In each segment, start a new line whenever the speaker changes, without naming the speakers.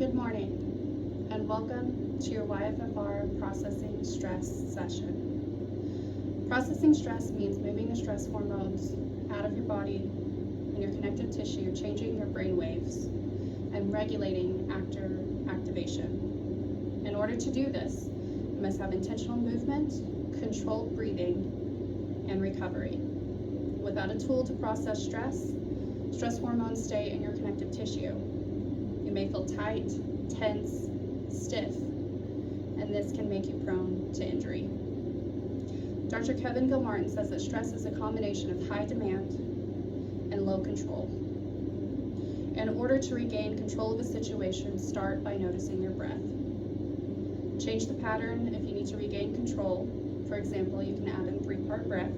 Good morning, and welcome to your YFFR Processing Stress session. Processing stress means moving the stress hormones out of your body and your connective tissue, changing your brain waves, and regulating activation. In order to do this, you must have intentional movement, controlled breathing, and recovery. Without a tool to process stress hormones stay in your connective tissue. You may feel tight, tense, stiff, and this can make you prone to injury. Dr. Kevin Gilmartin says that stress is a combination of high demand and low control. In order to regain control of a situation, start by noticing your breath. Change the pattern if you need to regain control. For example, you can add in 3-part breath.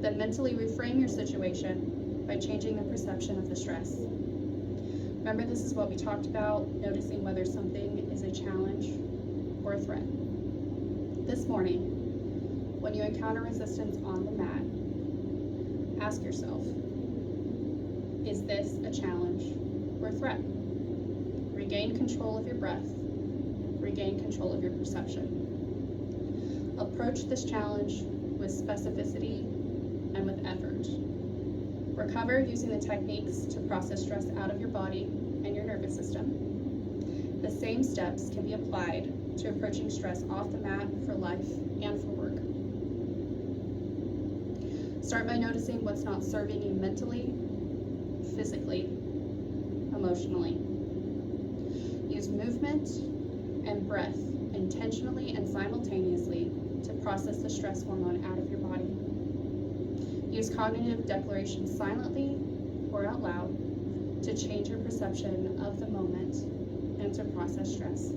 Then mentally reframe your situation by changing the perception of the stress. Remember, this is what we talked about, noticing whether something is a challenge or a threat. This morning, when you encounter resistance on the mat, ask yourself, is this a challenge or a threat? Regain control of your breath. Regain control of your perception. Approach this challenge with specificity and with effort. Recover using the techniques to process stress out of your body and your nervous system. The same steps can be applied to approaching stress off the mat for life and for work. Start by noticing what's not serving you mentally, physically, emotionally. Use movement and breath intentionally and simultaneously to process the stress hormone out of your body. Use cognitive declarations silently or out loud to change your perception of the moment and to process stress.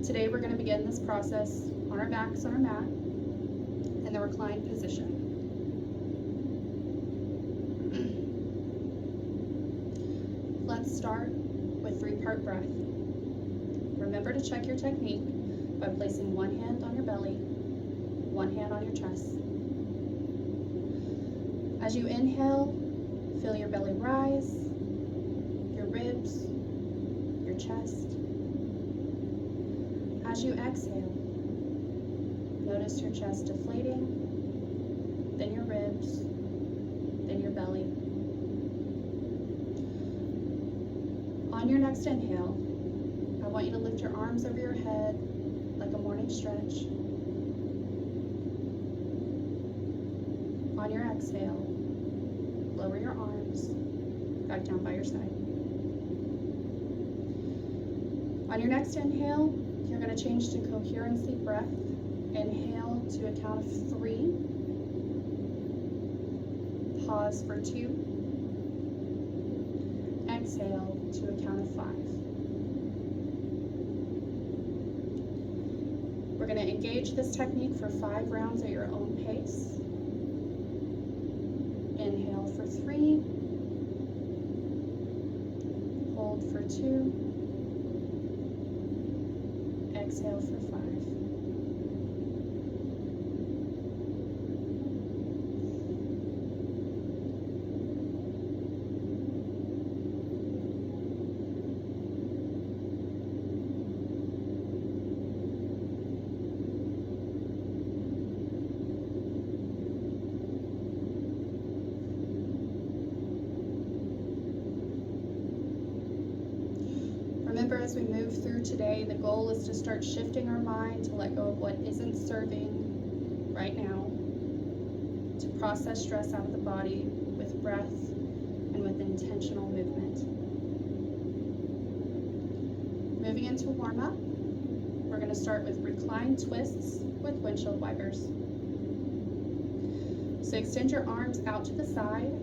Today we're going to begin this process on our backs on our mat in the reclined position. Let's start with 3-part breath. Remember to check your technique by placing one hand on your belly, one hand on your chest. As you inhale, feel your belly rise, your ribs, your chest. As you exhale, notice your chest deflating, then your ribs, then your belly. On your next inhale, I want you to lift your arms over your head like a morning stretch. On your exhale, lower your arms back down by your side. On your next inhale, you're going to change to coherency breath. Inhale to a count of 3. Pause for 2. Exhale to a count of 5. We're going to engage this technique for 5 rounds at your own pace. Inhale for 3, hold for 2, exhale for 5. Remember, as we move through today, the goal is to start shifting our mind to let go of what isn't serving right now, to process stress out of the body with breath and with intentional movement. Moving into warm-up, we're going to start with reclined twists with windshield wipers. So extend your arms out to the side.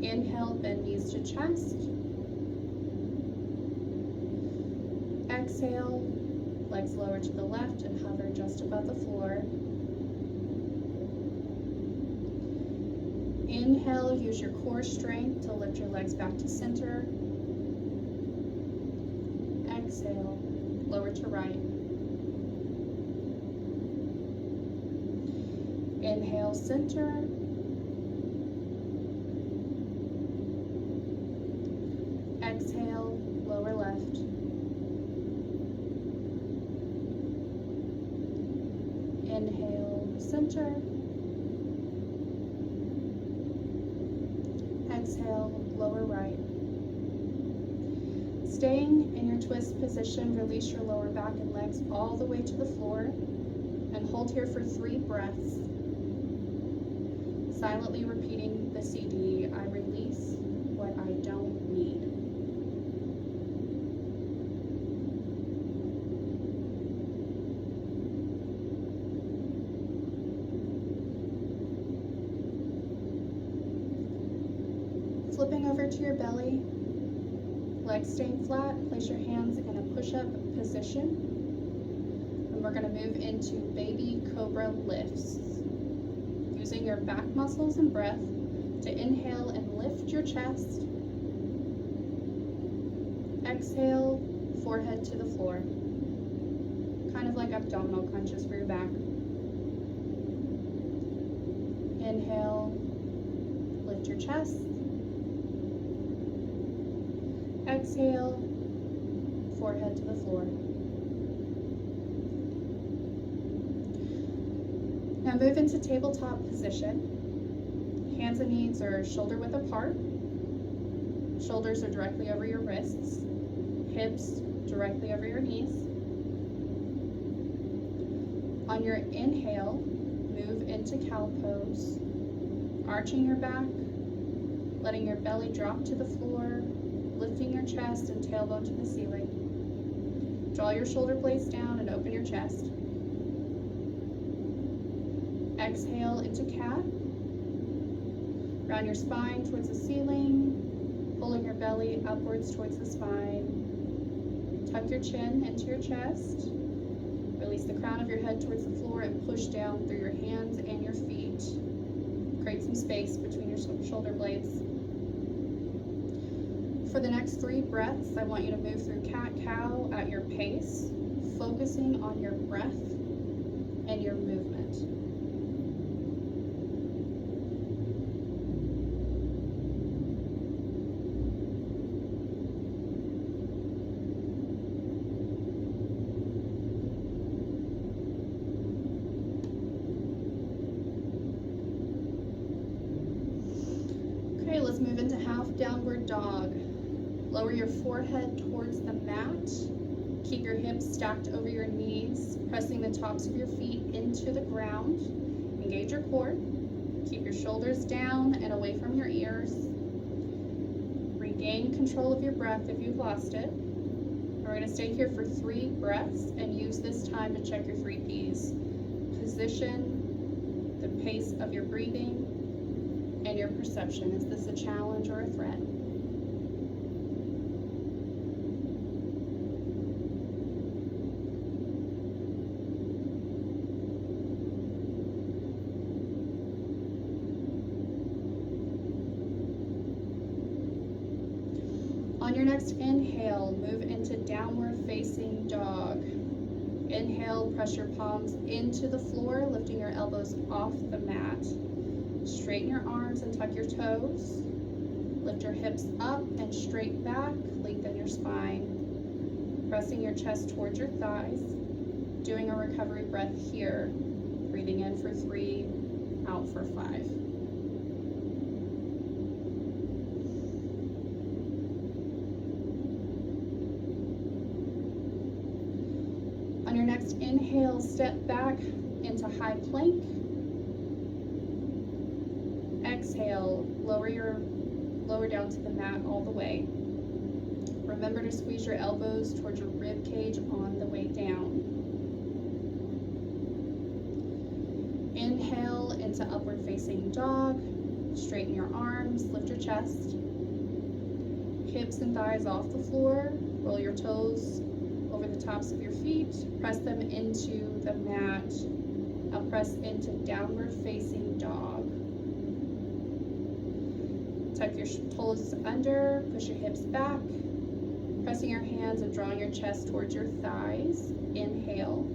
Inhale, bend knees to chest. Exhale, legs lower to the left and hover just above the floor. Inhale, use your core strength to lift your legs back to center. Exhale, lower to right. Inhale, center. center. Exhale, lower right. Staying in your twist position, release your lower back and legs all the way to the floor and hold here for 3 breaths. Silently repeating the CD, I release what I don't need. Flipping over to your belly, legs staying flat, place your hands in a push-up position. And we're going to move into baby cobra lifts. Using your back muscles and breath to inhale and lift your chest. Exhale, forehead to the floor. Kind of like abdominal crunches for your back. Inhale, lift your chest. Exhale, forehead to the floor. Now move into tabletop position. Hands and knees are shoulder width apart. Shoulders are directly over your wrists. Hips directly over your knees. On your inhale, move into cow pose. Arching your back, letting your belly drop to the floor, lifting your chest and tailbone to the ceiling. Draw your shoulder blades down and open your chest. Exhale into cat. Round your spine towards the ceiling, pulling your belly upwards towards the spine. Tuck your chin into your chest. Release the crown of your head towards the floor and push down through your hands and your feet. Create some space between your shoulder blades. For the next 3 breaths, I want you to move through cat-cow at your pace, focusing on your breath and your movement. Okay, let's move into half downward dog. Lower your forehead towards the mat. Keep your hips stacked over your knees, pressing the tops of your feet into the ground. Engage your core. Keep your shoulders down and away from your ears. Regain control of your breath if you've lost it. We're going to stay here for 3 breaths and use this time to check your 3 Ps. Position, the pace of your breathing, and your perception. Is this a challenge or a threat? On your next inhale, move into downward facing dog. Inhale, press your palms into the floor, lifting your elbows off the mat. Straighten your arms and tuck your toes. Lift your hips up and straight back, lengthen your spine. Pressing your chest towards your thighs. Doing a recovery breath here. Breathing in for 3, out for 5. On your next inhale, step back into high plank. Exhale, lower down to the mat all the way. Remember to squeeze your elbows towards your rib cage on the way down. Inhale into upward facing dog. Straighten your arms, lift your chest. Hips and thighs off the floor. Roll your toes over the tops of your feet. Press them into the mat. Now press into downward facing dog. Tuck your toes under, push your hips back, pressing your hands and drawing your chest towards your thighs. Inhale.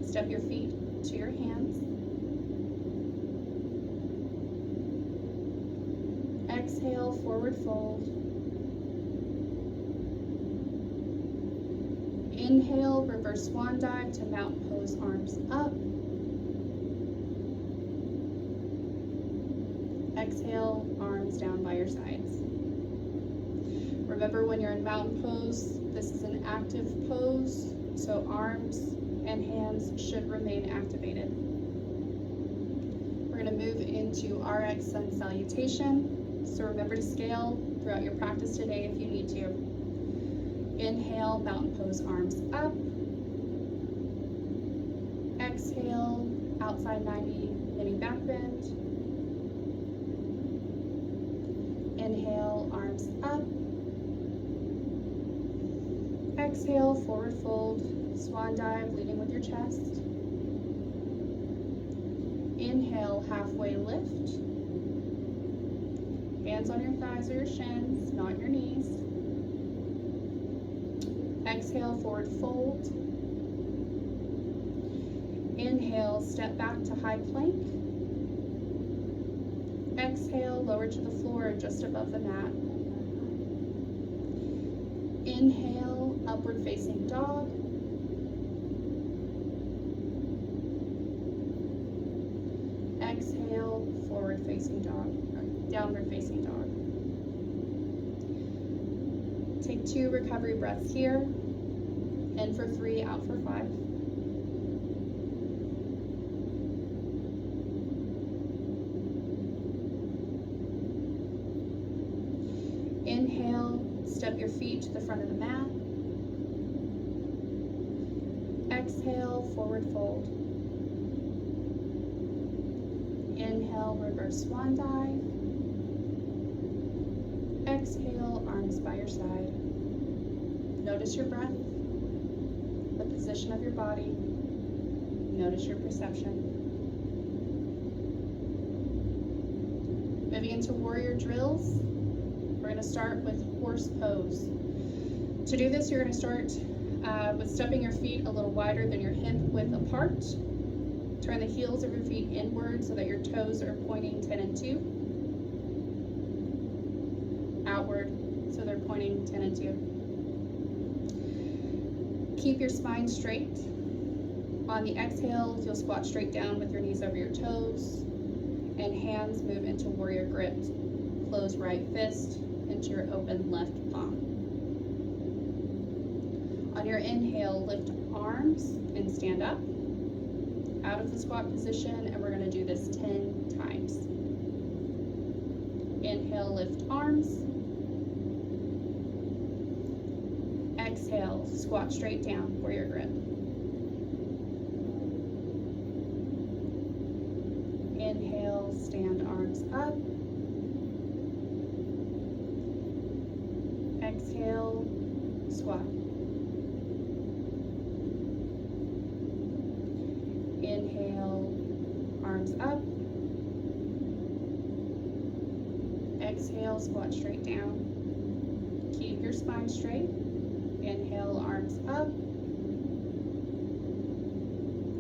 Step your feet to your hands. Exhale, forward fold. Inhale, reverse swan dive to mountain pose, arms up. Exhale, arms down by your sides. Remember, when you're in mountain pose, this is an active pose, so arms and hands should remain activated. We're going to move into RX Sun Salutation, so remember to scale throughout your practice today if you need to. Inhale, mountain pose, arms up. Exhale, outside 90, mini back bend. Inhale, arms up. Exhale, forward fold, swan dive, leading with your chest. Inhale, halfway lift. Hands on your thighs or your shins, not your knees. Exhale, forward fold. Inhale, step back to high plank. Exhale, lower to the floor just above the mat. Inhale, upward facing dog. Exhale, forward facing dog, or downward facing dog. Take 2 recovery breaths here. In for 3, out for 5. Inhale, step your feet to the front of the mat. Exhale, forward fold. Inhale, reverse swan dive. Exhale, arms by your side. Notice your breath, the position of your body. Notice your perception. Moving into warrior drills. We're going to start with horse pose. To do this, you're going to start with stepping your feet a little wider than your hip width apart. Turn the heels of your feet inward so that your toes are pointing 10 and 2. Outward, so they're pointing 10 and 2. Keep your spine straight. On the exhale, you'll squat straight down with your knees over your toes, and hands move into warrior grip. Close right fist into your open left palm. On your inhale, lift arms and stand up out of the squat position, and we're going to do this 10 times. Inhale, lift arms. Exhale, squat straight down, warrior grip. Inhale, stand arms up. Exhale, squat. Inhale, arms up. Exhale, squat straight down. Keep your spine straight. Inhale, arms up.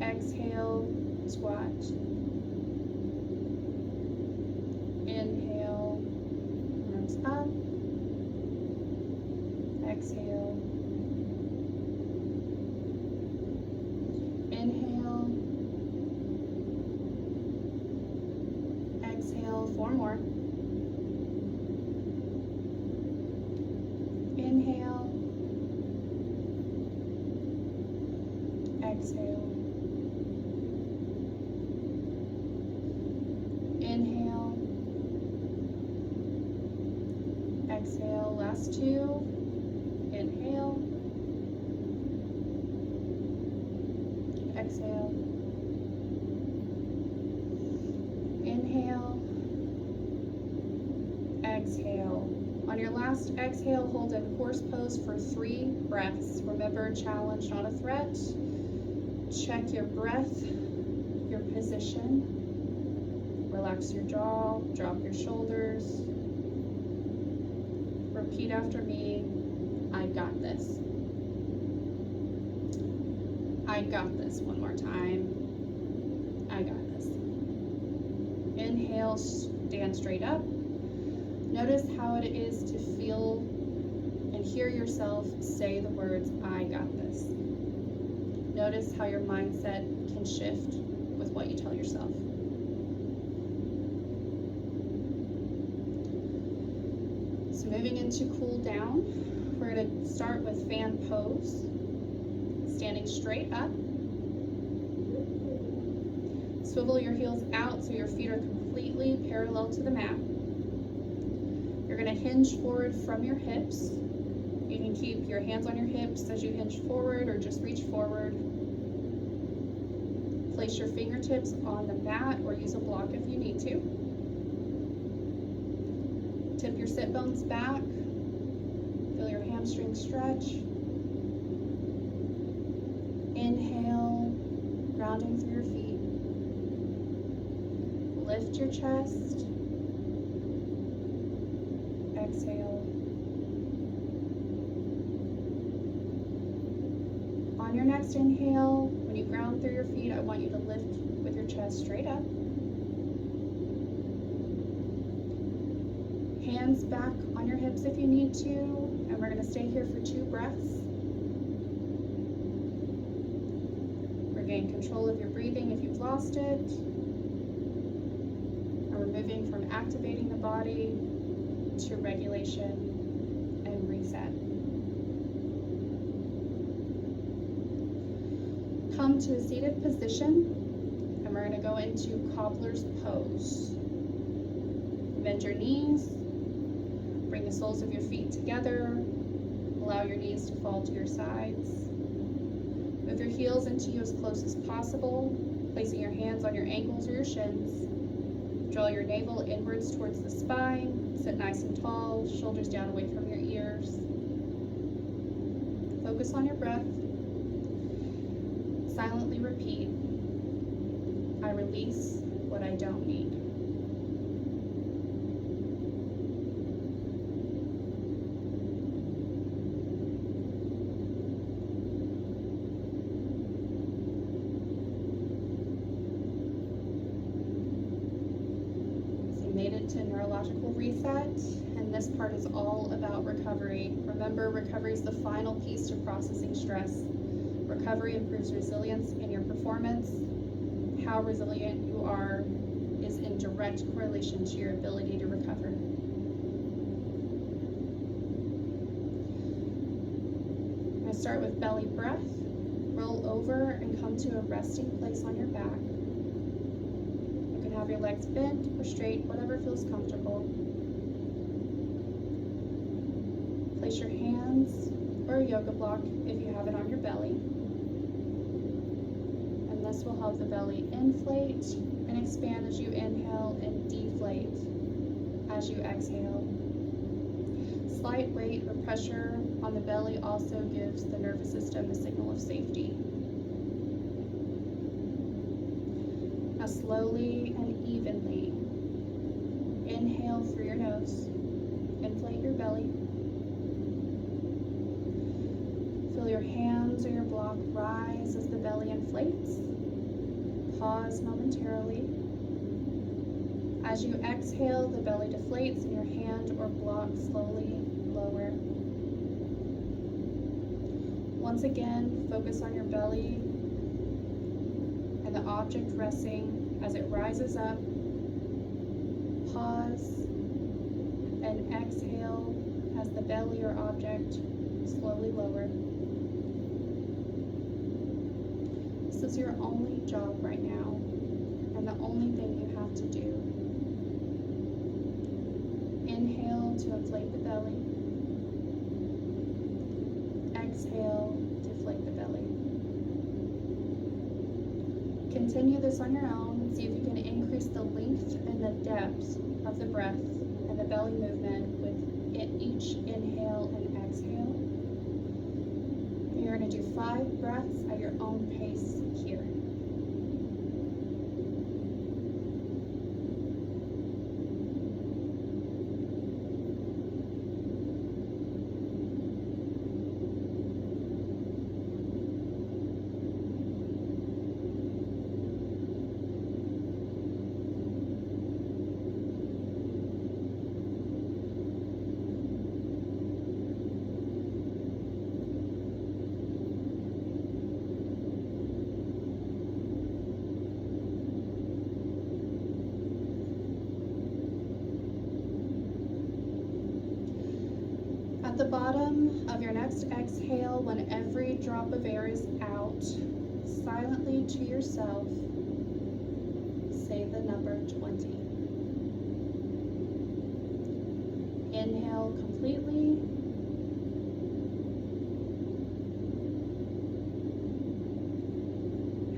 Exhale, squat. Inhale, arms up. Exhale. Inhale. Exhale, 4 more. Inhale. Exhale. Inhale. Exhale, last 2. Inhale. Exhale. Inhale. Exhale. On your last exhale, hold in horse pose for 3 breaths. Remember, challenge, not a threat. Check your breath, your position. Relax your jaw, drop your shoulders. Repeat after me. I got this. I got this. One more time. I got this. Inhale, stand straight up. Notice how it is to feel and hear yourself say the words, I got this. Notice how your mindset can shift with what you tell yourself. So moving into cool down, we're going to start with fan pose, standing straight up. Swivel your heels out so your feet are completely parallel to the mat. You're going to hinge forward from your hips. You can keep your hands on your hips as you hinge forward or just reach forward. Place your fingertips on the mat or use a block if you need to. Tip your sit bones back. Feel your hamstrings stretch. Inhale, grounding through your feet. Lift your chest. Exhale. On your next inhale, when you ground through your feet, I want you to lift with your chest straight up. Hands back on your hips if you need to, and we're going to stay here for 2 breaths. Regain control of your breathing if you've lost it. And we're moving from activating the body to regulation and reset. Come to a seated position, and we're going to go into cobbler's pose. Bend your knees. Bring the soles of your feet together. Allow your knees to fall to your sides. Move your heels into you as close as possible, placing your hands on your ankles or your shins. Draw your navel inwards towards the spine. Sit nice and tall, shoulders down away from your ears. Focus on your breath. Silently repeat, I release what I don't need. To neurological reset, and this part is all about recovery. Remember, recovery is the final piece to processing stress. Recovery improves resilience in your performance. How resilient you are is in direct correlation to your ability to recover. I'm going to start with belly breath. Roll over and come to a resting place on your back. Have your legs bent or straight, whatever feels comfortable. Place your hands or a yoga block if you have it on your belly. And this will help the belly inflate and expand as you inhale and deflate as you exhale. Slight weight or pressure on the belly also gives the nervous system a signal of safety. Now slowly and evenly inhale through your nose, inflate your belly. Feel your hands or your block rise as the belly inflates. Pause momentarily. As you exhale, the belly deflates and your hand or block slowly lower. Once again, focus on your belly and the object resting as it rises up. Pause and exhale as the belly or object slowly lower. This is your only job right now, and the only thing you have to do. Inhale to inflate the belly. Exhale, deflate the belly. Continue this on your own and see if you can increase the length and the depth of the breath and the belly movement with each inhale and exhale. You're going to do 5 breaths at your own pace here. At the bottom of your next exhale, when every drop of air is out, silently to yourself, say the number 20. Inhale completely.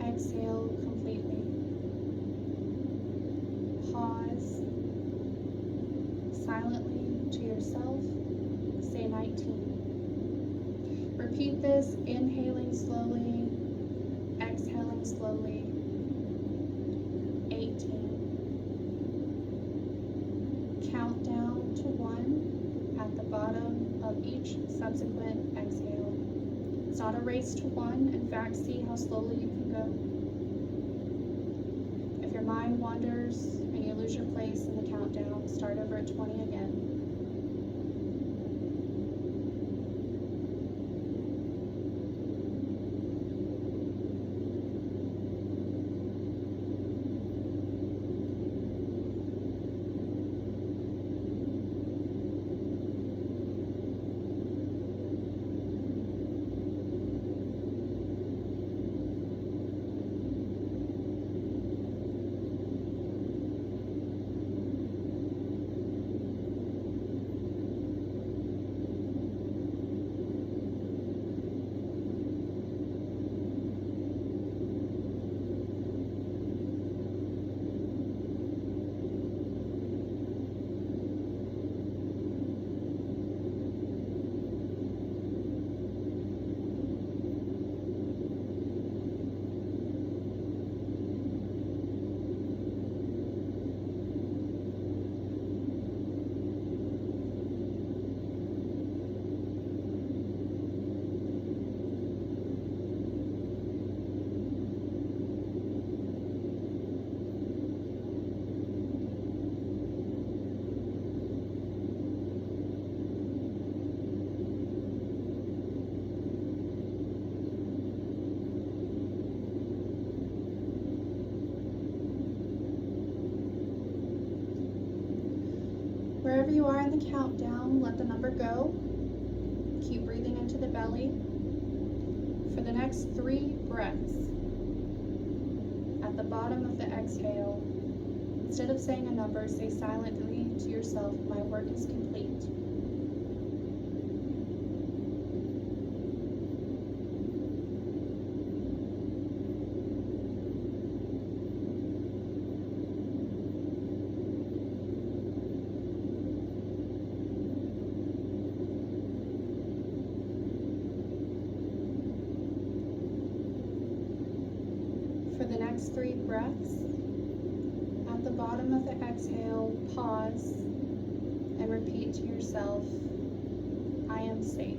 Exhale completely. Pause. Silently to yourself, say 19. Repeat this, inhaling slowly, exhaling slowly. 18. Count down to 1 at the bottom of each subsequent exhale. It's not a race to 1. In fact, see how slowly you can go. If your mind wanders and you lose your place in the countdown, start over at 20 again. Wherever you are in the countdown, let the number go. Keep breathing into the belly. For the next 3 breaths, at the bottom of the exhale, instead of saying a number, say silently to yourself, my work is complete. For the next 3 breaths, at the bottom of the exhale, pause and repeat to yourself, I am safe.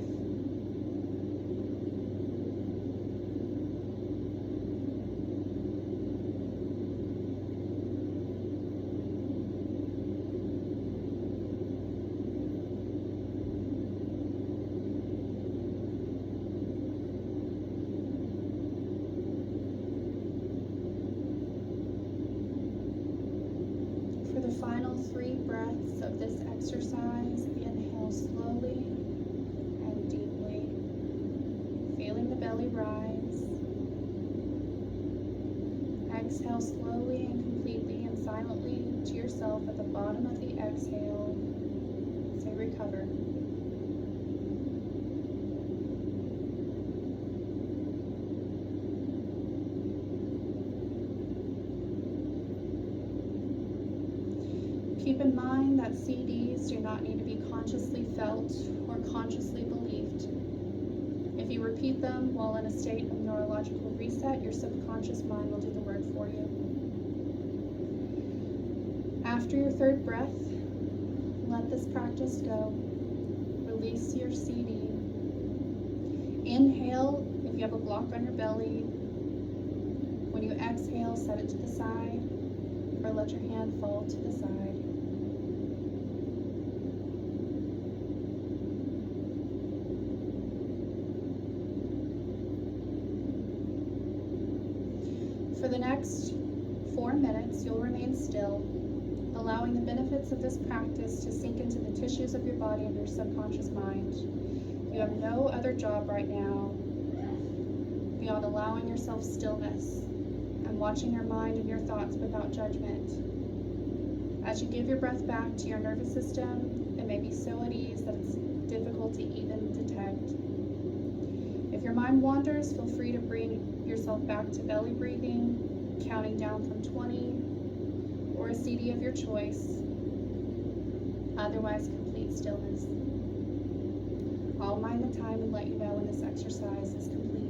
For the final 3 breaths of this exercise, inhale slowly and deeply, feeling the belly rise. Exhale slowly and completely and silently to yourself at the bottom of the exhale. Say recover. Keep in mind that CDs do not need to be consciously felt or consciously believed. If you repeat them while in a state of neurological reset, your subconscious mind will do the work for you. After your 3rd breath, let this practice go. Release your CD. Inhale if you have a block on your belly. When you exhale, set it to the side or let your hand fall to the side. For the next 4 minutes, you'll remain still, allowing the benefits of this practice to sink into the tissues of your body and your subconscious mind. You have no other job right now beyond allowing yourself stillness and watching your mind and your thoughts without judgment. As you give your breath back to your nervous system, it may be so at ease that it's difficult to even detect. If your mind wanders, feel free to bring yourself back to belly breathing, counting down from 20, or a CD of your choice. Otherwise, complete stillness. I'll mind the time and let you know when this exercise is complete.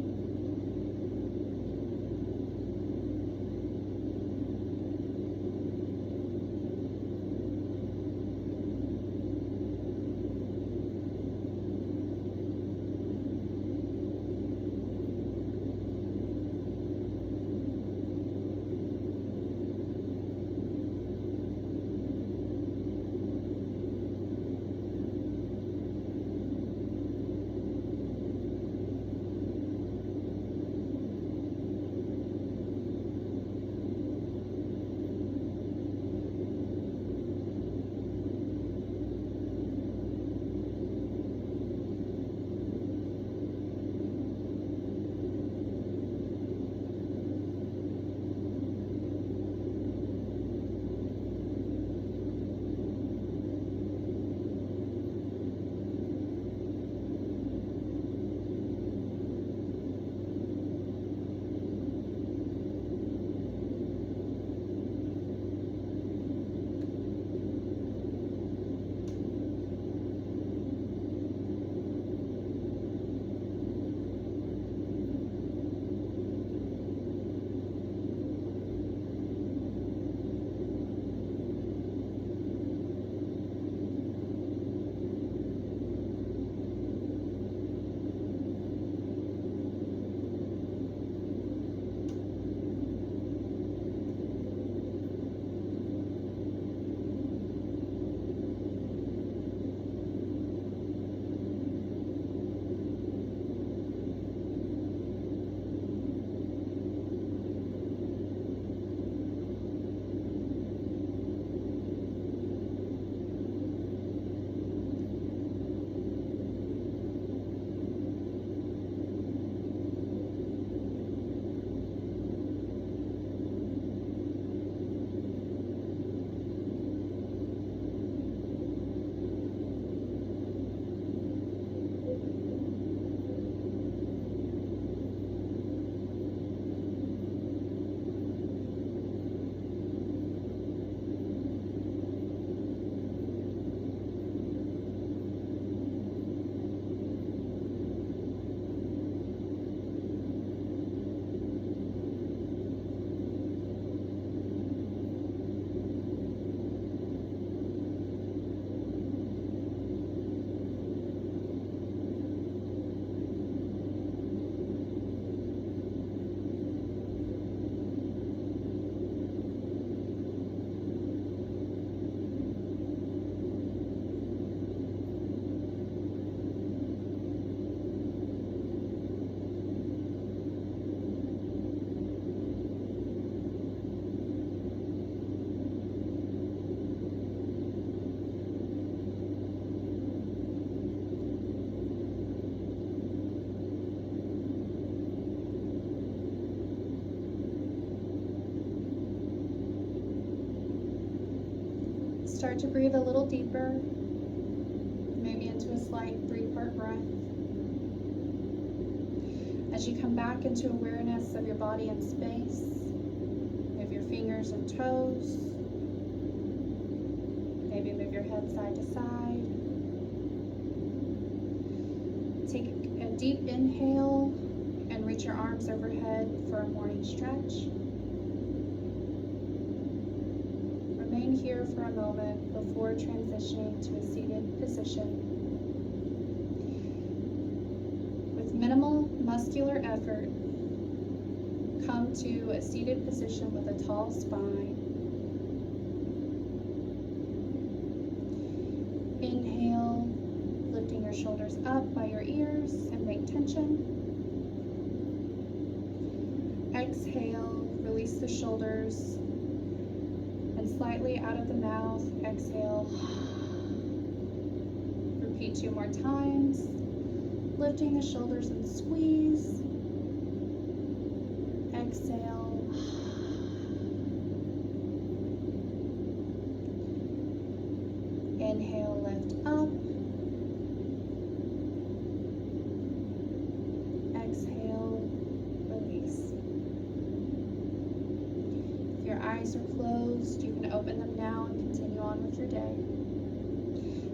Start to breathe a little deeper, maybe into a slight 3-part breath. As you come back into awareness of your body and space, move your fingers and toes, maybe move your head side to side. Take a deep inhale and reach your arms overhead for a morning stretch. Remain here for a moment before transitioning to a seated position. With minimal muscular effort, come to a seated position with a tall spine. Inhale, lifting your shoulders up by your ears and make tension. Exhale, release the shoulders and slide slightly out of the mouth. Exhale. Repeat 2 more times. Lifting the shoulders and squeeze. Exhale. Inhale, lift up. Exhale, release. If your eyes are closed, you can open them now and continue on with your day.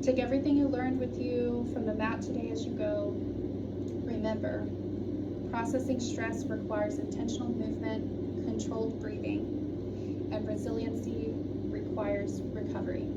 Take everything you learned with you from the mat today as you go. Remember, processing stress requires intentional movement, controlled breathing, and resiliency requires recovery.